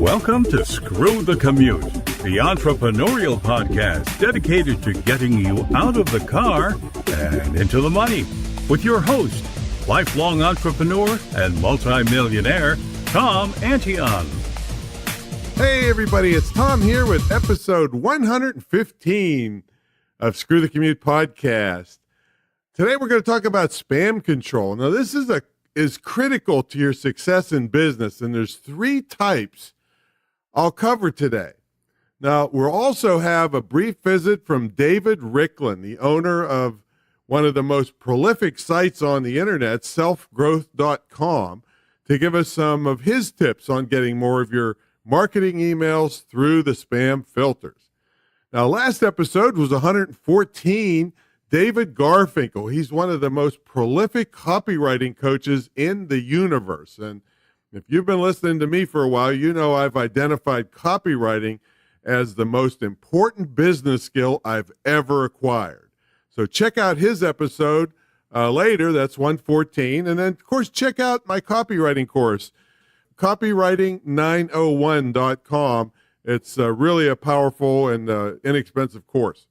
Welcome to Screw the Commute, the entrepreneurial podcast dedicated to getting you out of the car and into the money. With your host, lifelong entrepreneur and multimillionaire, Tom Antion. Hey everybody, it's Tom here with episode 115 of Screw the Commute podcast. Today we're going to talk about spam control. Now this is critical to your success in business, and there's three types I'll cover today. Now we'll also have a brief visit from David Riklan, the owner of one of the most prolific sites on the internet, selfgrowth.com, to give us some of his tips on getting more of your marketing emails through the spam filters. Now, last episode was 114. David Garfinkel, he's one of the most prolific copywriting coaches in the universe. And if you've been listening to me for a while, you know I've identified copywriting as the most important business skill I've ever acquired. So check out his episode later. That's 114. And then, of course, check out my copywriting course, copywriting901.com. It's really a powerful and inexpensive course.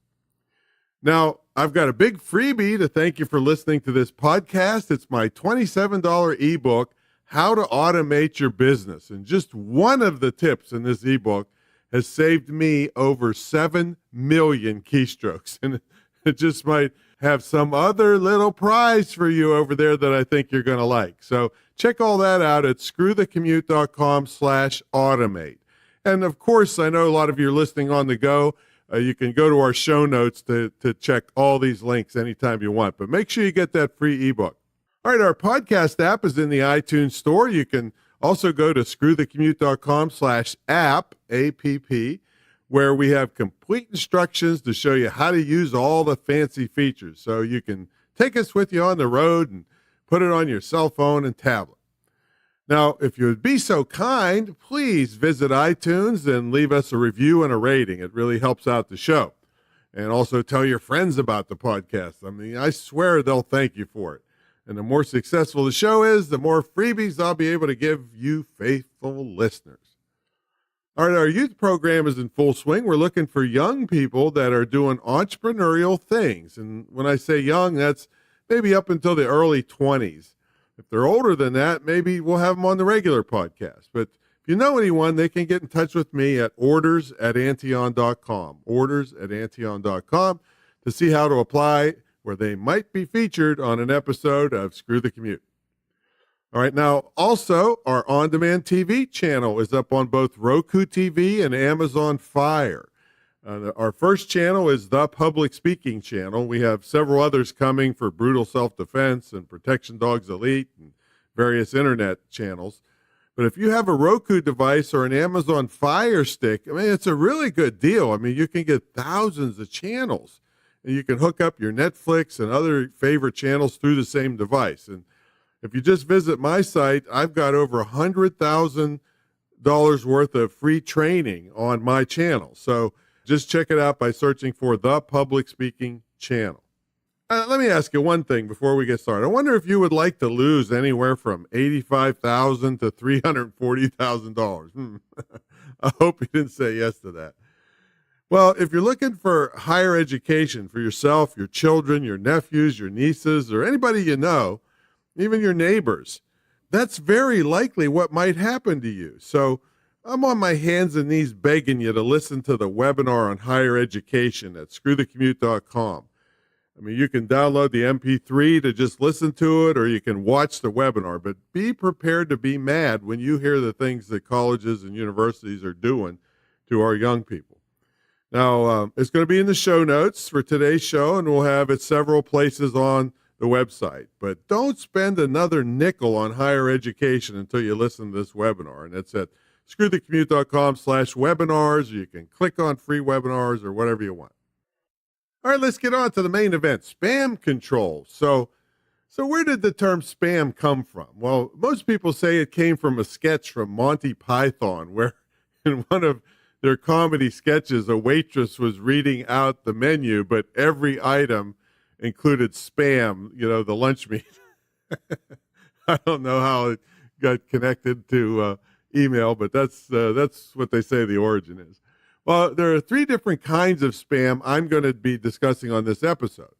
Now, I've got a big freebie to thank you for listening to this podcast. It's my $27 ebook, How to Automate Your Business. And just one of the tips in this ebook has saved me over 7 million keystrokes. And it just might have some other little prize for you over there that I think you're going to like. So check all that out at screwthecommute.com/automate. And of course, I know a lot of you are listening on the go. You can go to our show notes to check all these links anytime you want. But make sure you get that free ebook. All right, our podcast app is in the iTunes store. You can also go to screwthecommute.com/app, APP, where we have complete instructions to show you how to use all the fancy features. So you can take us with you on the road and put it on your cell phone and tablet. Now, if you would be so kind, please visit iTunes and leave us a review and a rating. It really helps out the show. And also tell your friends about the podcast. I mean, I swear they'll thank you for it. And the more successful the show is, the more freebies I'll be able to give you faithful listeners. All right, our youth program is in full swing. We're looking for young people that are doing entrepreneurial things. And when I say young, that's maybe up until the early 20s. If they're older than that, maybe we'll have them on the regular podcast. But if you know anyone, they can get in touch with me at orders@antion.com, orders@antion.com, to see how to apply, where they might be featured on an episode of Screw the Commute. All right, now also our on-demand TV channel is up on both Roku TV and Amazon Fire. Our first channel is the Public Speaking channel. We have several others coming for Brutal Self-Defense and Protection Dogs Elite and various internet channels. But if you have a Roku device or an Amazon Fire Stick, I mean, it's a really good deal. I mean, you can get thousands of channels, and you can hook up your Netflix and other favorite channels through the same device. And if you just visit my site, I've got over $100,000 worth of free training on my channel. So just check it out by searching for the Public Speaking channel. Let me ask you one thing before we get started. I wonder if you would like to lose anywhere from $85,000 to $340,000. I hope you didn't say yes to that. Well, if you're looking for higher education for yourself, your children, your nephews, your nieces, or anybody you know, even your neighbors, that's very likely what might happen to you. So I'm on my hands and knees begging you to listen to the webinar on higher education at screwthecommute.com. I mean, you can download the MP3 to just listen to it, or you can watch the webinar, but be prepared to be mad when you hear the things that colleges and universities are doing to our young people. Now, it's going to be in the show notes for today's show, and we'll have it several places on the website. But don't spend another nickel on higher education until you listen to this webinar, and it's at screwthecommute.com/webinars. You can click on free webinars or whatever you want. All right, let's get on to the main event, spam control. So where did the term spam come from? Well, most people say it came from a sketch from Monty Python, where in one of their comedy sketches, a waitress was reading out the menu, but every item included spam, the lunch meat. I don't know how it got connected to email, but that's what they say the origin is. Well, there are 3 different kinds of spam I'm going to be discussing on this episode.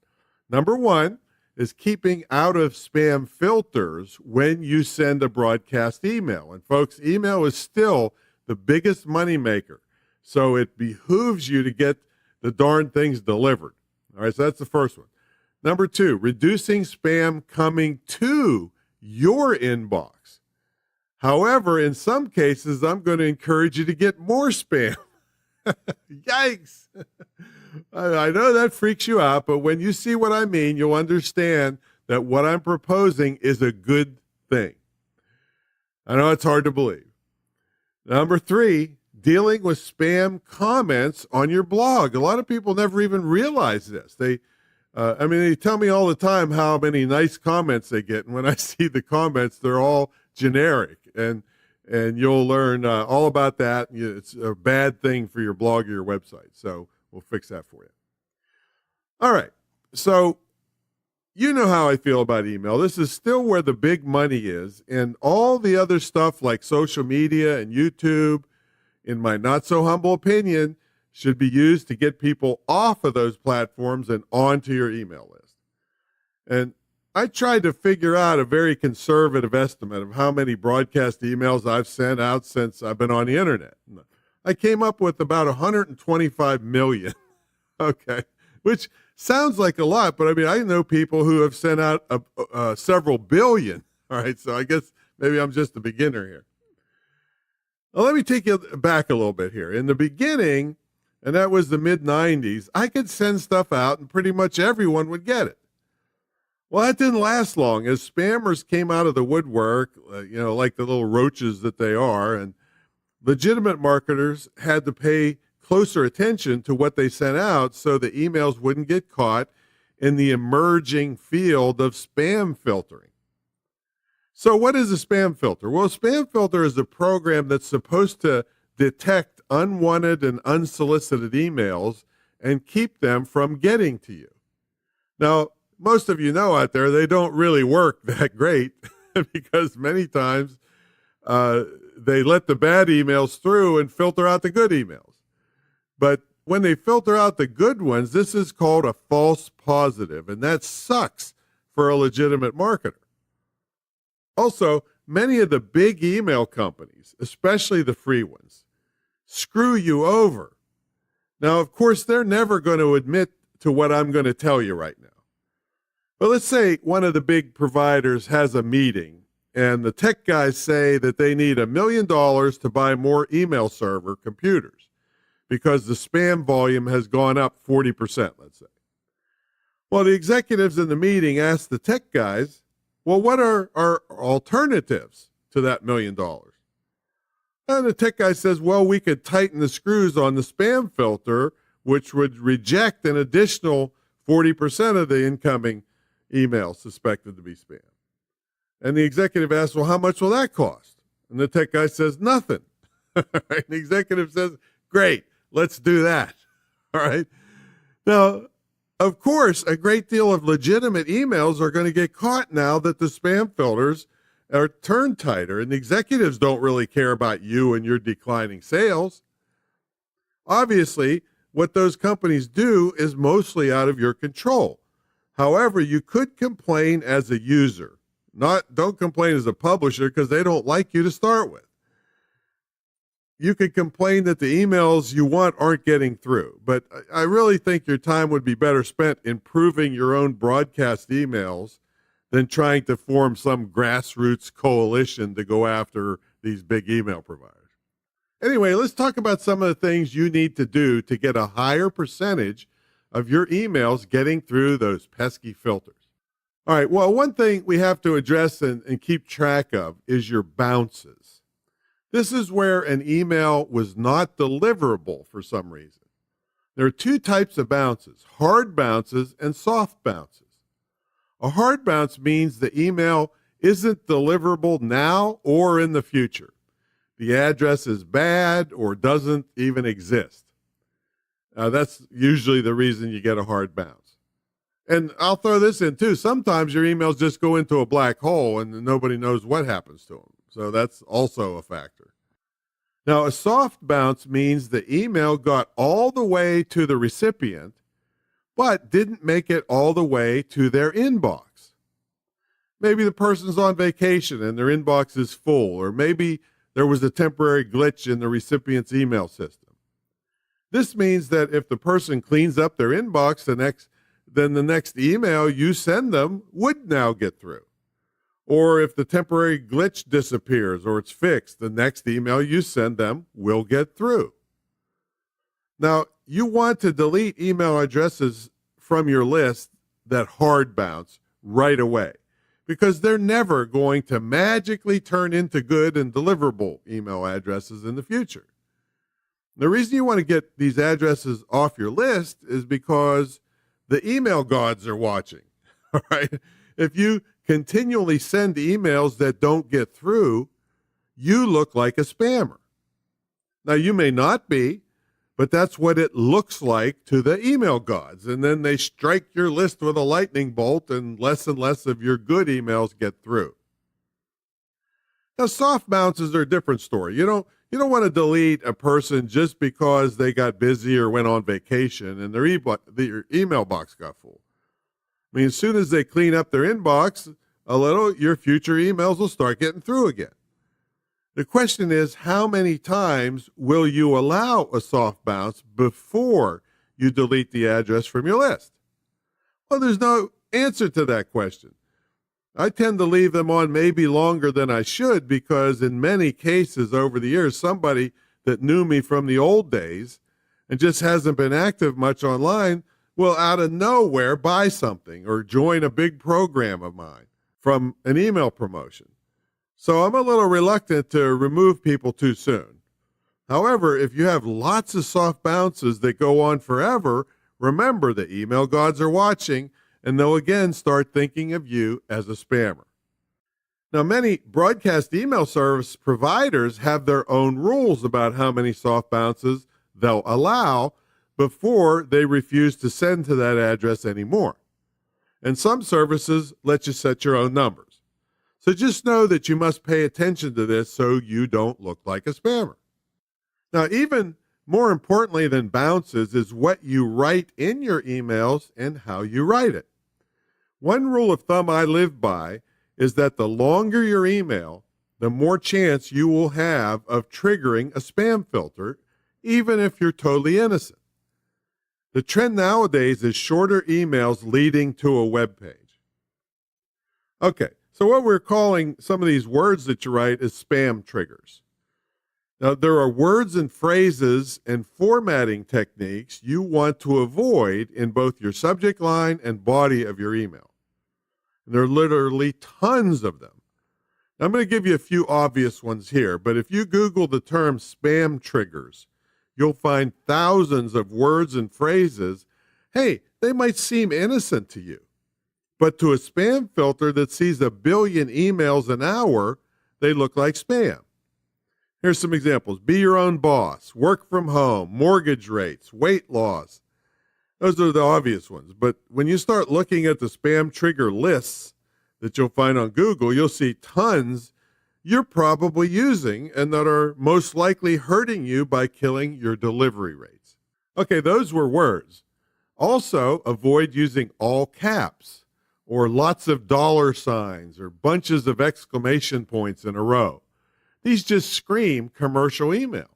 Number 1 is keeping out of spam filters when you send a broadcast email. And folks, email is still the biggest moneymaker. So it behooves you to get the darn things delivered. All right, so that's the first one. Number 2, reducing spam coming to your inbox. However, in some cases, I'm going to encourage you to get more spam. Yikes. I know that freaks you out, but when you see what I mean, you'll understand that what I'm proposing is a good thing. I know it's hard to believe. Number 3, dealing with spam comments on your blog. A lot of people never even realize this. They tell me all the time how many nice comments they get, and when I see the comments, they're all generic, and you'll learn all about that. It's a bad thing for your blog or your website, so we'll fix that for you. All right, so you know how I feel about email. This is still where the big money is, and all the other stuff like social media and YouTube, in my not-so-humble opinion, should be used to get people off of those platforms and onto your email list. And I tried to figure out a very conservative estimate of how many broadcast emails I've sent out since I've been on the internet. I came up with about 125 million, okay, which sounds like a lot, but I know people who have sent out several billion, all right, so I guess maybe I'm just a beginner here. Well, let me take you back a little bit here. In the beginning, and that was the mid-90s, I could send stuff out and pretty much everyone would get it. Well, that didn't last long as spammers came out of the woodwork, like the little roaches that they are, and legitimate marketers had to pay closer attention to what they sent out so the emails wouldn't get caught in the emerging field of spam filtering. So what is a spam filter? Well, a spam filter is a program that's supposed to detect unwanted and unsolicited emails and keep them from getting to you. Now, most of you know out there, they don't really work that great because many times they let the bad emails through and filter out the good emails. But when they filter out the good ones, this is called a false positive, and that sucks for a legitimate marketer. Also, many of the big email companies, especially the free ones, screw you over. Now, of course, they're never going to admit to what I'm going to tell you right now. But let's say one of the big providers has a meeting and the tech guys say that they need $1 million to buy more email server computers because the spam volume has gone up 40%, let's say. Well, the executives in the meeting asked the tech guys, well, what are our alternatives to that $1 million? And the tech guy says, well, we could tighten the screws on the spam filter, which would reject an additional 40% of the incoming emails suspected to be spam. And the executive asks, well, how much will that cost? And the tech guy says, nothing. And the executive says, great, let's do that. All right. Now, of course, a great deal of legitimate emails are going to get caught now that the spam filters are turned tighter, and the executives don't really care about you and your declining sales. Obviously, what those companies do is mostly out of your control. However, you could complain as a user. Don't complain as a publisher because they don't like you to start with. You could complain that the emails you want aren't getting through, but I really think your time would be better spent improving your own broadcast emails than trying to form some grassroots coalition to go after these big email providers. Anyway, let's talk about some of the things you need to do to get a higher percentage of your emails getting through those pesky filters. All right, well, one thing we have to address and keep track of is your bounces. This is where an email was not deliverable for some reason. There are two types of bounces, hard bounces and soft bounces. A hard bounce means the email isn't deliverable now or in the future. The address is bad or doesn't even exist. That's usually the reason you get a hard bounce. And I'll throw this in too. Sometimes your emails just go into a black hole and nobody knows what happens to them. So that's also a factor. Now, a soft bounce means the email got all the way to the recipient, but didn't make it all the way to their inbox. Maybe the person's on vacation and their inbox is full, or maybe there was a temporary glitch in the recipient's email system. This means that if the person cleans up their inbox, then the next email you send them would now get through. Or if the temporary glitch disappears or it's fixed, the next email you send them will get through. Now, you want to delete email addresses from your list that hard bounce right away, because they're never going to magically turn into good and deliverable email addresses in the future. The reason you want to get these addresses off your list is because the email gods are watching. All right? If you continually send emails that don't get through, you look like a spammer. Now, you may not be, but that's what it looks like to the email gods. And then they strike your list with a lightning bolt, and less of your good emails get through. Now, soft bounces are a different story. You don't want to delete a person just because they got busy or went on vacation and their email box got full. I mean, as soon as they clean up their inbox a little, your future emails will start getting through again. The question is, how many times will you allow a soft bounce before you delete the address from your list? Well, there's no answer to that question. I tend to leave them on maybe longer than I should, because in many cases over the years, somebody that knew me from the old days and just hasn't been active much online will out of nowhere buy something or join a big program of mine from an email promotion. So I'm a little reluctant to remove people too soon. However, if you have lots of soft bounces that go on forever, remember the email gods are watching, and they'll again start thinking of you as a spammer. Now, many broadcast email service providers have their own rules about how many soft bounces they'll allow before they refuse to send to that address anymore. And some services let you set your own numbers. So just know that you must pay attention to this so you don't look like a spammer. Now, even more importantly than bounces is what you write in your emails and how you write it. One rule of thumb I live by is that the longer your email, the more chance you will have of triggering a spam filter, even if you're totally innocent. The trend nowadays is shorter emails leading to a web page. Okay, so what we're calling some of these words that you write is spam triggers. Now, there are words and phrases and formatting techniques you want to avoid in both your subject line and body of your email. And there are literally tons of them. Now, I'm going to give you a few obvious ones here, but if you Google the term spam triggers, you'll find thousands of words and phrases. Hey, they might seem innocent to you, but to a spam filter that sees 1 billion emails an hour, they look like spam. Here's some examples. Be your own boss, work from home, mortgage rates, weight loss. Those are the obvious ones. But when you start looking at the spam trigger lists that you'll find on Google, you'll see tons you're probably using and that are most likely hurting you by killing your delivery rates. Okay, those were words. Also, avoid using all caps or lots of dollar signs or bunches of exclamation points in a row. These just scream commercial email.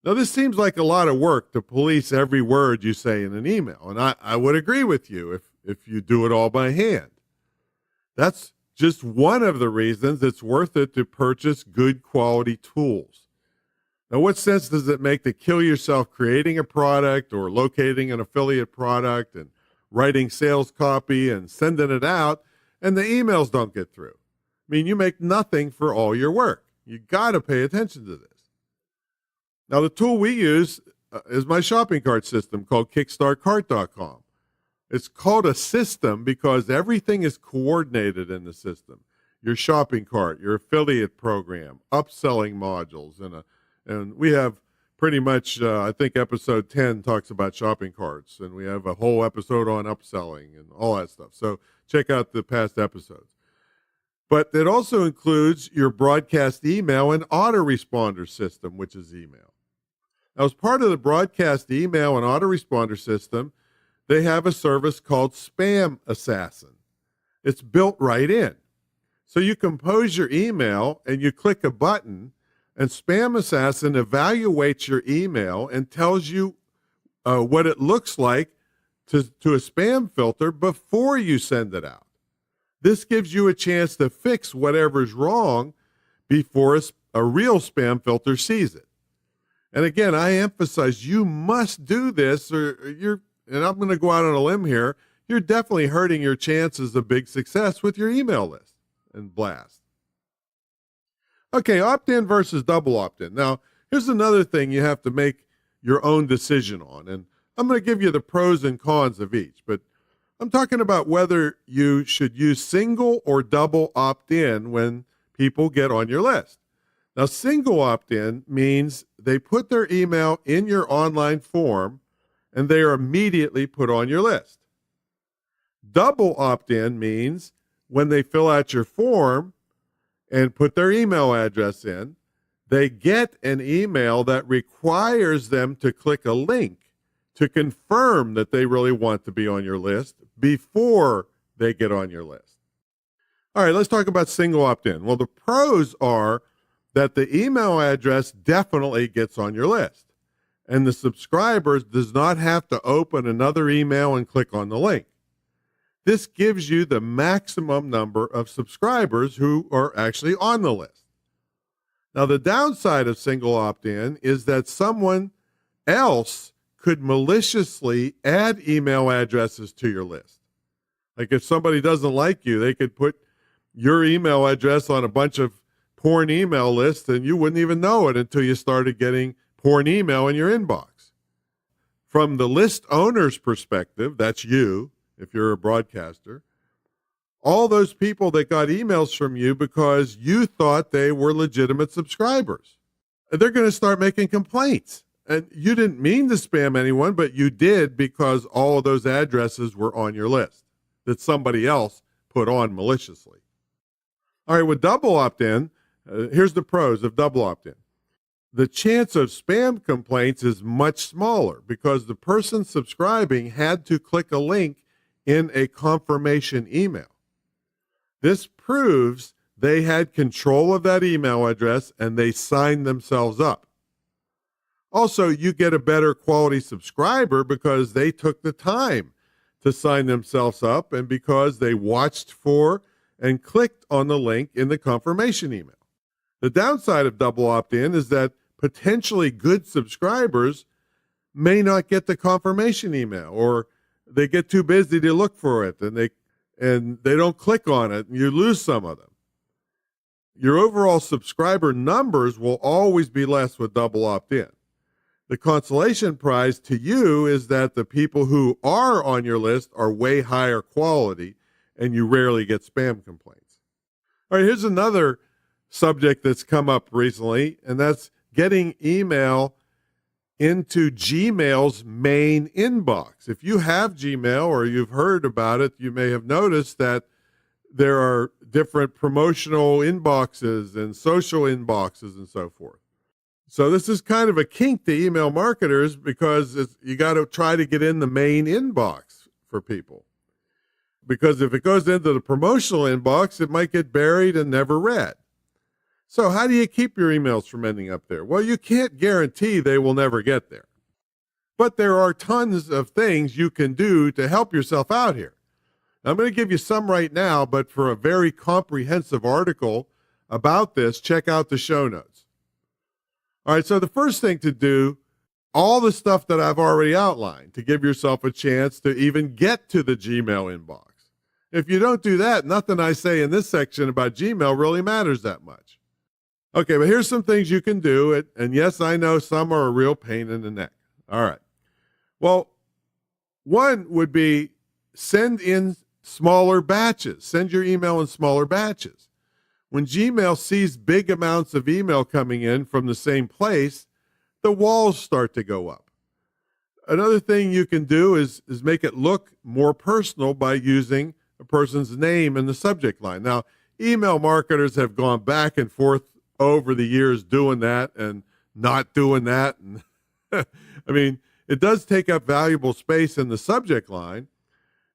Now, this seems like a lot of work to police every word you say in an email, and I would agree with you if you do it all by hand. That's just one of the reasons it's worth it to purchase good quality tools. Now, what sense does it make to kill yourself creating a product or locating an affiliate product and writing sales copy and sending it out, and the emails don't get through? I mean, you make nothing for all your work. You got to pay attention to this. Now, the tool we use is my shopping cart system called kickstartcart.com. It's called a system because everything is coordinated in the system. Your shopping cart, your affiliate program, upselling modules, and we have pretty much, I think episode 10 talks about shopping carts, and we have a whole episode on upselling and all that stuff. So check out the past episodes. But it also includes your broadcast email and autoresponder system, which is email. Now, as part of the broadcast email and autoresponder system, they have a service called Spam Assassin. It's built right in. So you compose your email and you click a button, and Spam Assassin evaluates your email and tells you what it looks like to a spam filter before you send it out. This gives you a chance to fix whatever's wrong before a real spam filter sees it. And again, I emphasize you must do this and I'm going to go out on a limb here, you're definitely hurting your chances of big success with your email list and blast. Okay, opt-in versus double opt-in. Now, here's another thing you have to make your own decision on. And I'm going to give you the pros and cons of each, but I'm talking about whether you should use single or double opt-in when people get on your list. Now, single opt-in means they put their email in your online form and they are immediately put on your list. Double opt-in means when they fill out your form and put their email address in, they get an email that requires them to click a link to confirm that they really want to be on your list before they get on your list. All right, let's talk about single opt-in. Well, the pros are that the email address definitely gets on your list, and the subscriber does not have to open another email and click on the link. This gives you the maximum number of subscribers who are actually on the list. Now, the downside of single opt-in is that someone else could maliciously add email addresses to your list. Like if somebody doesn't like you, they could put your email address on a bunch of porn email lists and you wouldn't even know it until you started getting porn email in your inbox. From the list owner's perspective, that's you, if you're a broadcaster, all those people that got emails from you because you thought they were legitimate subscribers, they're going to start making complaints. And you didn't mean to spam anyone, but you did because all of those addresses were on your list that somebody else put on maliciously. All right, with double opt-in, here's the pros of double opt-in. The chance of spam complaints is much smaller because the person subscribing had to click a link in a confirmation email. This proves they had control of that email address and they signed themselves up. Also, you get a better quality subscriber because they took the time to sign themselves up and because they watched for and clicked on the link in the confirmation email. The downside of double opt-in is that potentially good subscribers may not get the confirmation email, or they get too busy to look for it and they don't click on it and you lose some of them. Your overall subscriber numbers will always be less with double opt-in. The consolation prize to you is that the people who are on your list are way higher quality and you rarely get spam complaints. All right, here's another subject that's come up recently, and that's getting email into Gmail's main inbox. If you have Gmail or you've heard about it, you may have noticed that there are different promotional inboxes and social inboxes and so forth. So this is kind of a kink to email marketers because you got to try to get in the main inbox for people. Because if it goes into the promotional inbox, it might get buried and never read. So how do you keep your emails from ending up there? Well, you can't guarantee they will never get there. But there are tons of things you can do to help yourself out here. I'm going to give you some right now, but for a very comprehensive article about this, check out the show notes. All right, so the first thing to do, all the stuff that I've already outlined to give yourself a chance to even get to the Gmail inbox. If you don't do that, nothing I say in this section about Gmail really matters that much. Okay, but here's some things you can do, and yes, I know some are a real pain in the neck. All right. Well, one would be send in smaller batches. Send your email in smaller batches. When Gmail sees big amounts of email coming in from the same place, the walls start to go up. Another thing you can do is make it look more personal by using a person's name in the subject line. Now, email marketers have gone back and forth over the years doing that and not doing that. And I mean, it does take up valuable space in the subject line.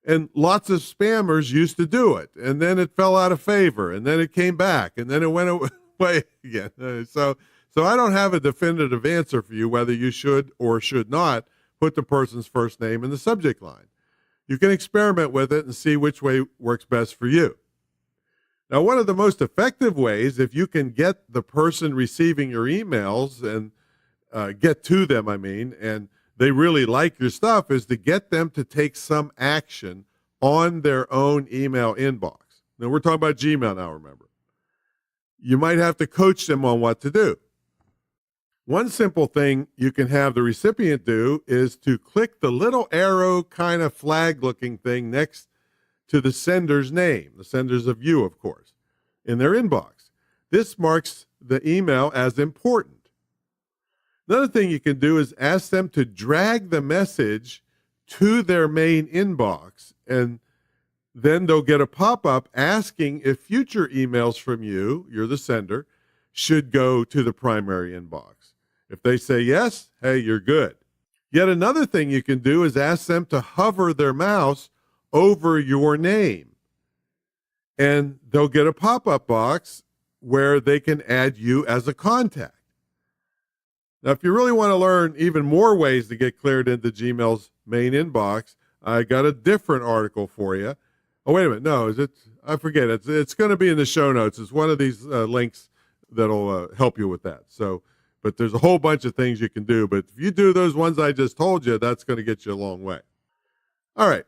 And lots of spammers used to do it. And then it fell out of favor. And then it came back. And then it went away again. So I don't have a definitive answer for you whether you should or should not put the person's first name in the subject line. You can experiment with it and see which way works best for you. Now, one of the most effective ways, if you can get the person receiving your emails and get to them, and they really like your stuff, is to get them to take some action on their own email inbox. Now, we're talking about Gmail now, remember. You might have to coach them on what to do. One simple thing you can have the recipient do is to click the little arrow kind of flag-looking thing next to the sender's name, the sender's of you, of course, in their inbox. This marks the email as important. Another thing you can do is ask them to drag the message to their main inbox, and then they'll get a pop-up asking if future emails from you, you're the sender, should go to the primary inbox. If they say yes, hey, you're good. Yet another thing you can do is ask them to hover their mouse over your name, and they'll get a pop-up box where they can add you as a contact. Now, if you really want to learn even more ways to get cleared into Gmail's main inbox, I got a different article for you. Oh, wait a minute. No, is it? I forget. It's going to be in the show notes. It's one of these links that'll help you with that. But there's a whole bunch of things you can do. But if you do those ones I just told you, that's going to get you a long way. All right.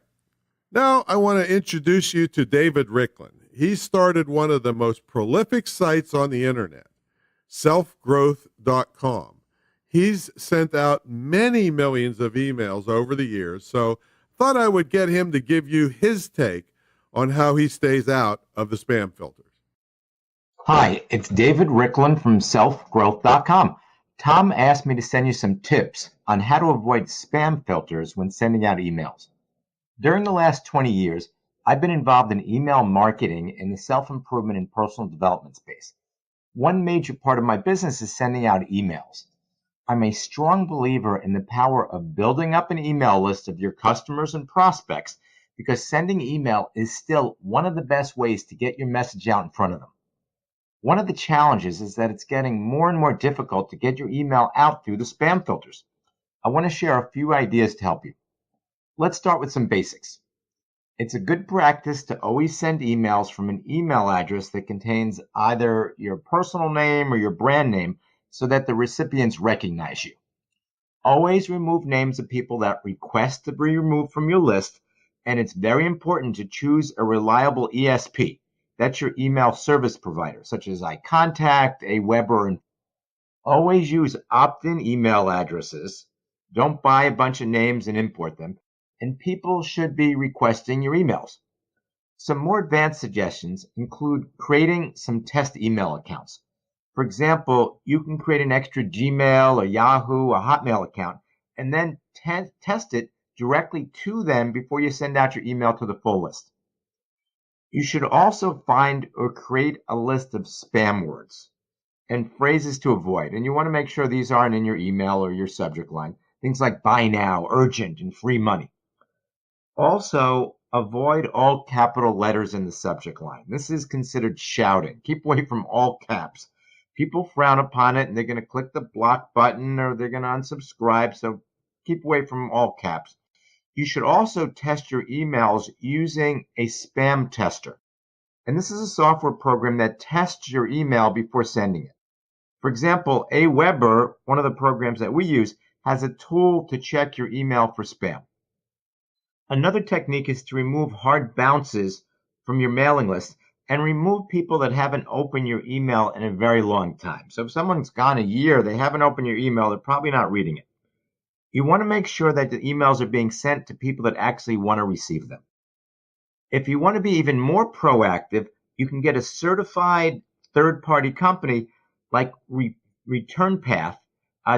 Now I want to introduce you to David Riklan. He started one of the most prolific sites on the internet, selfgrowth.com. He's sent out many millions of emails over the years, so thought I would get him to give you his take on how he stays out of the spam filters. Hi, it's David Riklan from selfgrowth.com. Tom asked me to send you some tips on how to avoid spam filters when sending out emails. During the last 20 years, I've been involved in email marketing in the self-improvement and personal development space. One major part of my business is sending out emails. I'm a strong believer in the power of building up an email list of your customers and prospects because sending email is still one of the best ways to get your message out in front of them. One of the challenges is that it's getting more and more difficult to get your email out through the spam filters. I want to share a few ideas to help you. Let's start with some basics. It's a good practice to always send emails from an email address that contains either your personal name or your brand name so that the recipients recognize you. Always remove names of people that request to be removed from your list, and it's very important to choose a reliable ESP. That's your email service provider, such as iContact, Aweber, and always use opt-in email addresses. Don't buy a bunch of names and import them, and people should be requesting your emails. Some more advanced suggestions include creating some test email accounts. For example, you can create an extra Gmail, a Yahoo, a Hotmail account, and then test it directly to them before you send out your email to the full list. You should also find or create a list of spam words and phrases to avoid. And you want to make sure these aren't in your email or your subject line. Things like buy now, urgent, and free money. Also, avoid all capital letters in the subject line. This is considered shouting. Keep away from all caps. People frown upon it and they're going to click the block button or they're going to unsubscribe. So keep away from all caps. You should also test your emails using a spam tester. And this is a software program that tests your email before sending it. For example, Aweber, one of the programs that we use, has a tool to check your email for spam. Another technique is to remove hard bounces from your mailing list and remove people that haven't opened your email in a very long time. So if someone's gone a year, they haven't opened your email, they're probably not reading it. You want to make sure that the emails are being sent to people that actually want to receive them. If you want to be even more proactive, you can get a certified third-party company like ReturnPath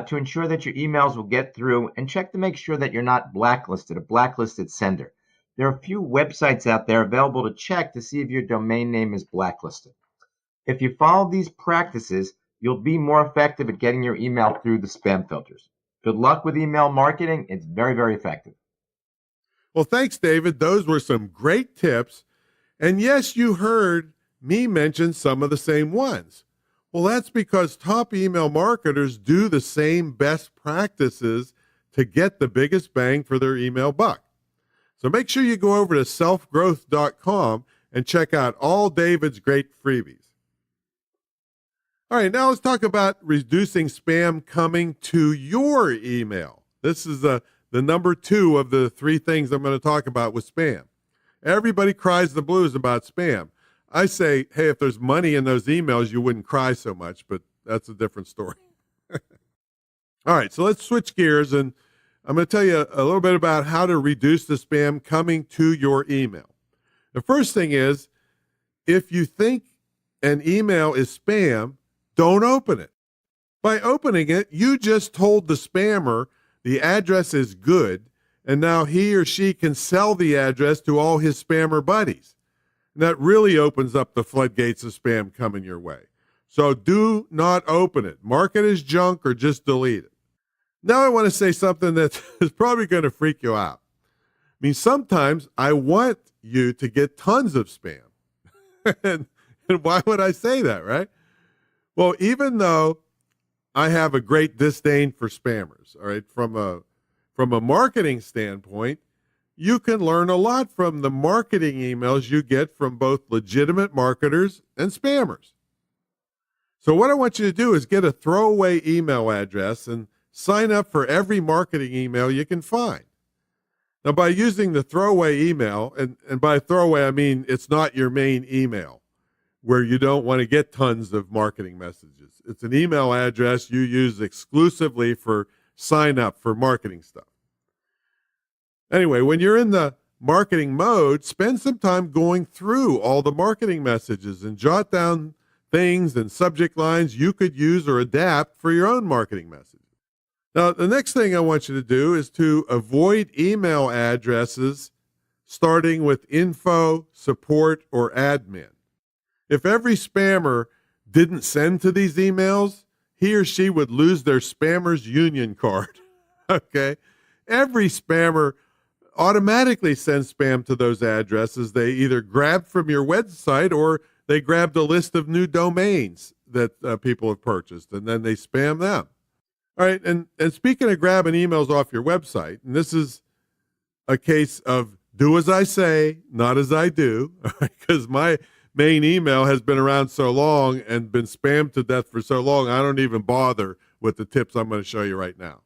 to ensure that your emails will get through, and check to make sure that you're not blacklisted, a blacklisted sender. There are a few websites out there available to check to see if your domain name is blacklisted. If you follow these practices, you'll be more effective at getting your email through the spam filters. Good luck with email marketing. It's very, very effective. Well, thanks, David. Those were some great tips. And yes, you heard me mention some of the same ones. Well, that's because top email marketers do the same best practices to get the biggest bang for their email buck. So make sure you go over to selfgrowth.com and check out all David's great freebies. All right, now let's talk about reducing spam coming to your email. This is the number 2 of the 3 things I'm going to talk about with spam. Everybody cries the blues about spam. I say, hey, if there's money in those emails, you wouldn't cry so much, but that's a different story. All right, so let's switch gears, and I'm going to tell you a little bit about how to reduce the spam coming to your email. The first thing is, if you think an email is spam, don't open it. By opening it, you just told the spammer the address is good, and now he or she can sell the address to all his spammer buddies. And that really opens up the floodgates of spam coming your way. So do not open it. Mark it as junk or just delete it. Now I want to say something that is probably going to freak you out. I mean, sometimes I want you to get tons of spam. and why would I say that, right? Well, even though I have a great disdain for spammers, all right, from a marketing standpoint, you can learn a lot from the marketing emails you get from both legitimate marketers and spammers. So what I want you to do is get a throwaway email address and sign up for every marketing email you can find. Now, by using the throwaway email, and by throwaway I mean it's not your main email, where you don't want to get tons of marketing messages. It's an email address you use exclusively for sign up for marketing stuff. Anyway, when you're in the marketing mode, spend some time going through all the marketing messages and jot down things and subject lines you could use or adapt for your own marketing messages. Now, the next thing I want you to do is to avoid email addresses starting with info, support, or admin. If every spammer didn't send to these emails, he or she would lose their spammer's union card. Okay? Every spammer automatically sends spam to those addresses. They either grabbed from your website or they grabbed a list of new domains that people have purchased, and then they spam them. All right, and speaking of grabbing emails off your website, and this is a case of do as I say, not as I do, because my main email has been around so long and been spammed to death for so long, I don't even bother with the tips I'm going to show you right now.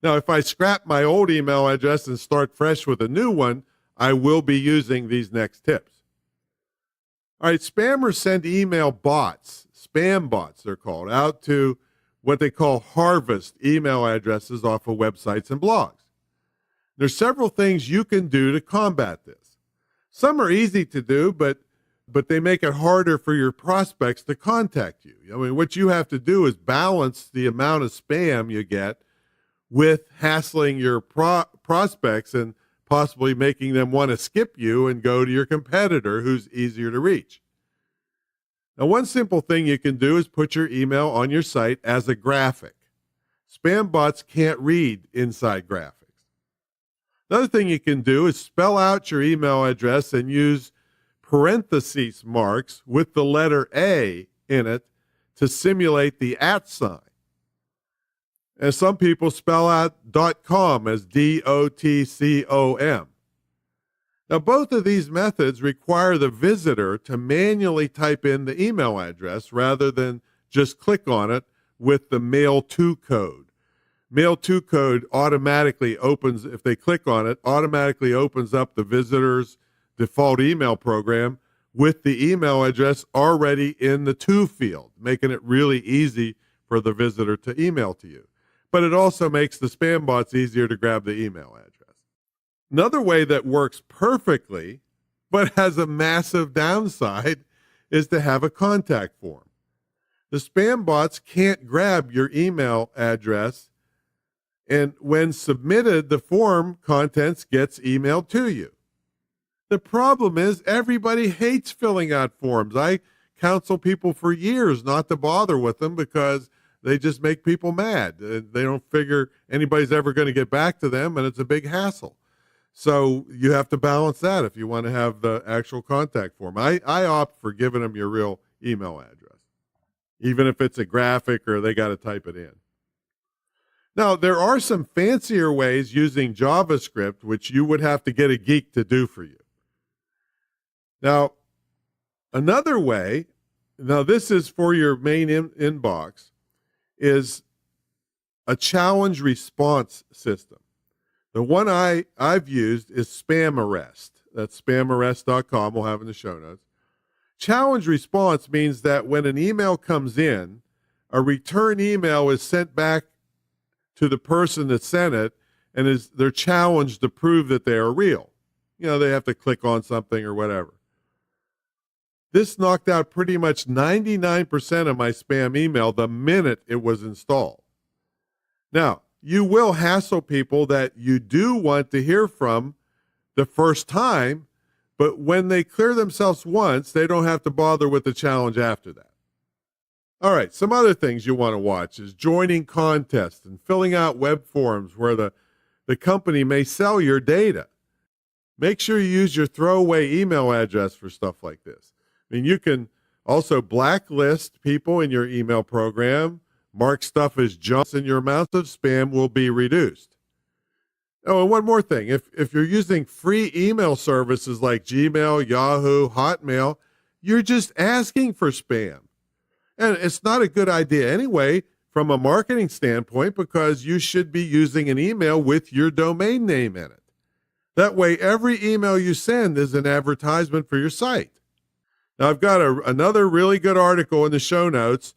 Now, if I scrap my old email address and start fresh with a new one, I will be using these next tips. All right, spammers send email bots, spam bots they're called, out to what they call harvest email addresses off of websites and blogs. There's several things you can do to combat this. Some are easy to do, but they make it harder for your prospects to contact you. I mean, what you have to do is balance the amount of spam you get with hassling your prospects and possibly making them want to skip you and go to your competitor who's easier to reach. Now, one simple thing you can do is put your email on your site as a graphic. Spam bots can't read inside graphics. Another thing you can do is spell out your email address and use parentheses marks with the letter A in it to simulate the @ sign. And some people spell out .com as DOTCOM. Now, both of these methods require the visitor to manually type in the email address rather than just click on it with the Mail To code. Mail To code automatically opens, if they click on it, automatically opens up the visitor's default email program with the email address already in the To field, making it really easy for the visitor to email to you. But it also makes the spam bots easier to grab the email address. Another way that works perfectly, but has a massive downside, is to have a contact form. The spam bots can't grab your email address, and when submitted, the form contents gets emailed to you. The problem is everybody hates filling out forms. I counsel people for years not to bother with them because they just make people mad. They don't figure anybody's ever going to get back to them, and it's a big hassle. So you have to balance that if you want to have the actual contact form. I opt for giving them your real email address, even if it's a graphic or they got to type it in. Now, there are some fancier ways using JavaScript, which you would have to get a geek to do for you. Now, another way, now this is for your main inbox, is a challenge response system. The one I've used is Spam Arrest. That's spamarrest.com. We'll have in the show notes. Challenge response means that when an email comes in, a return email is sent back to the person that sent it, and they're challenged to prove that they are real. You know, they have to click on something or whatever. This knocked out pretty much 99% of my spam email the minute it was installed. Now, you will hassle people that you do want to hear from the first time, but when they clear themselves once, they don't have to bother with the challenge after that. All right, some other things you want to watch is joining contests and filling out web forums where the company may sell your data. Make sure you use your throwaway email address for stuff like this. I mean, you can also blacklist people in your email program, mark stuff as junk, and your amount of spam will be reduced. Oh, and one more thing. If you're using free email services like Gmail, Yahoo, Hotmail, you're just asking for spam. And it's not a good idea anyway from a marketing standpoint because you should be using an email with your domain name in it. That way, every email you send is an advertisement for your site. Now, I've got another really good article in the show notes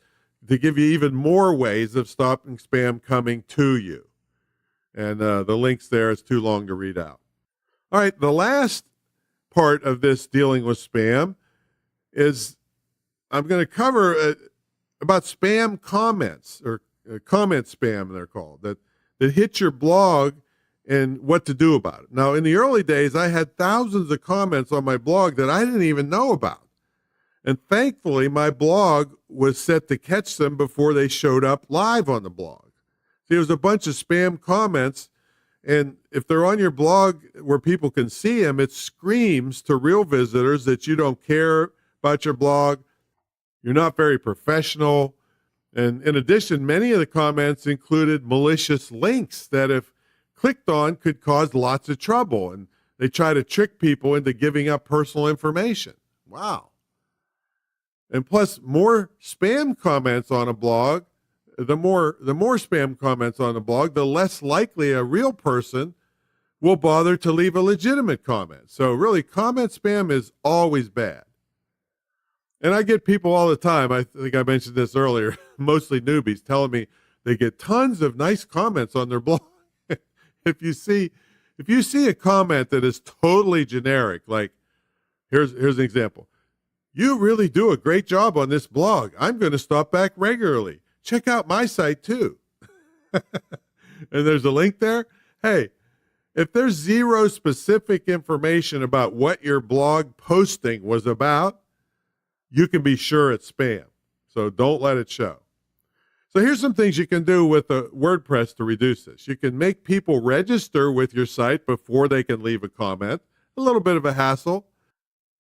to give you even more ways of stopping spam coming to you. And the link's there. It's too long to read out. All right, the last part of this dealing with spam is I'm going to cover about spam comments, or comment spam they're called, that hit your blog and what to do about it. Now, in the early days, I had thousands of comments on my blog that I didn't even know about. And thankfully, my blog was set to catch them before they showed up live on the blog. There was a bunch of spam comments, and if they're on your blog where people can see them, it screams to real visitors that you don't care about your blog, you're not very professional. And in addition, many of the comments included malicious links that, if clicked on, could cause lots of trouble. And they try to trick people into giving up personal information. Wow. And plus, more spam comments on a blog, the more spam comments on the blog, the less likely a real person will bother to leave a legitimate comment. So really, comment spam is always bad. And I get people all the time, I think I mentioned this earlier, mostly newbies, telling me they get tons of nice comments on their blog. If you see a comment that is totally generic, like here's an example. You really do a great job on this blog. I'm going to stop back regularly. Check out my site too. And there's a link there. Hey, if there's zero specific information about what your blog posting was about, you can be sure it's spam. So don't let it show. So here's some things you can do with WordPress to reduce this. You can make people register with your site before they can leave a comment. A little bit of a hassle.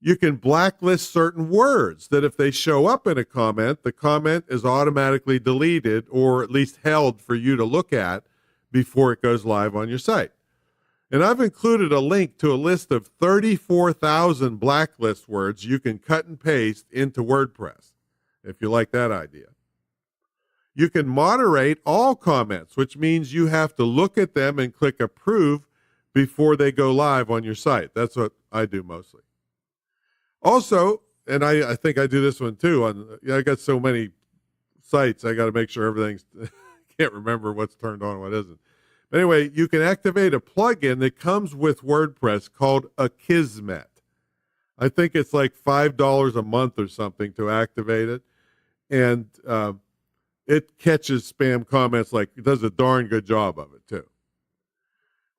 You can blacklist certain words that if they show up in a comment, the comment is automatically deleted or at least held for you to look at before it goes live on your site. And I've included a link to a list of 34,000 blacklist words you can cut and paste into WordPress, if you like that idea. You can moderate all comments, which means you have to look at them and click approve before they go live on your site. That's what I do mostly. Also, and I think I do this one too, I got so many sites, I got to make sure everything's, can't remember what's turned on and what isn't. But anyway, you can activate a plugin that comes with WordPress called Akismet. I think it's like $5 a month or something to activate it. And it catches spam comments, like it does a darn good job of it too.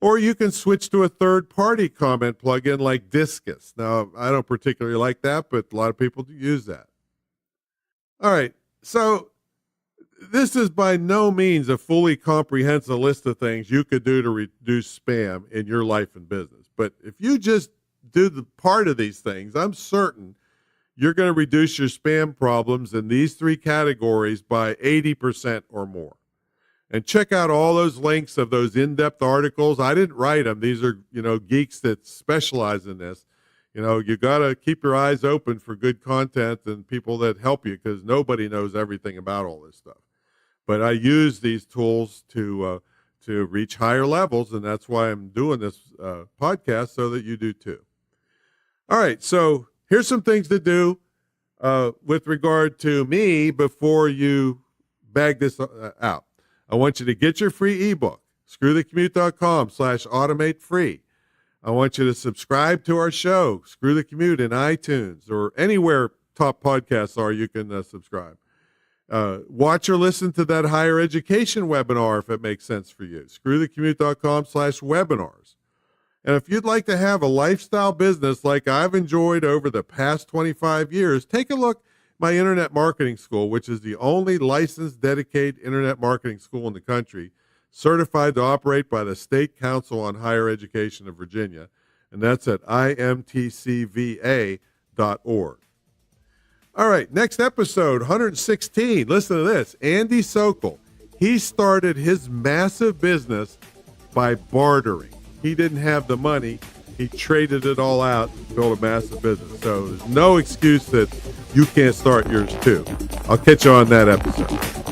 Or you can switch to a third-party comment plugin like Discus. Now, I don't particularly like that, but a lot of people use that. All right, so this is by no means a fully comprehensive list of things you could do to reduce spam in your life and business. But if you just do the part of these things, I'm certain you're going to reduce your spam problems in these three categories by 80% or more. And check out all those links of those in-depth articles. I didn't write them. These are, geeks that specialize in this. You got to keep your eyes open for good content and people that help you, because nobody knows everything about all this stuff. But I use these tools to reach higher levels, and that's why I'm doing this podcast, so that you do too. All right, so here's some things to do with regard to me before you bag this out. I want you to get your free ebook, screwthecommute.com/automate free. I want you to subscribe to our show, Screw the Commute, in iTunes or anywhere top podcasts are, you can subscribe. Watch or listen to that higher education webinar if it makes sense for you, screwthecommute.com/webinars. And if you'd like to have a lifestyle business like I've enjoyed over the past 25 years, take a look at my Internet Marketing School, which is the only licensed, dedicated Internet marketing school in the country, certified to operate by the State Council on Higher Education of Virginia, and that's at imtcva.org. All right, next episode, 116. Listen to this. Andy Sokol, he started his massive business by bartering. He didn't have the money. He traded it all out and built a massive business. So there's no excuse that you can't start yours too. I'll catch you on that episode.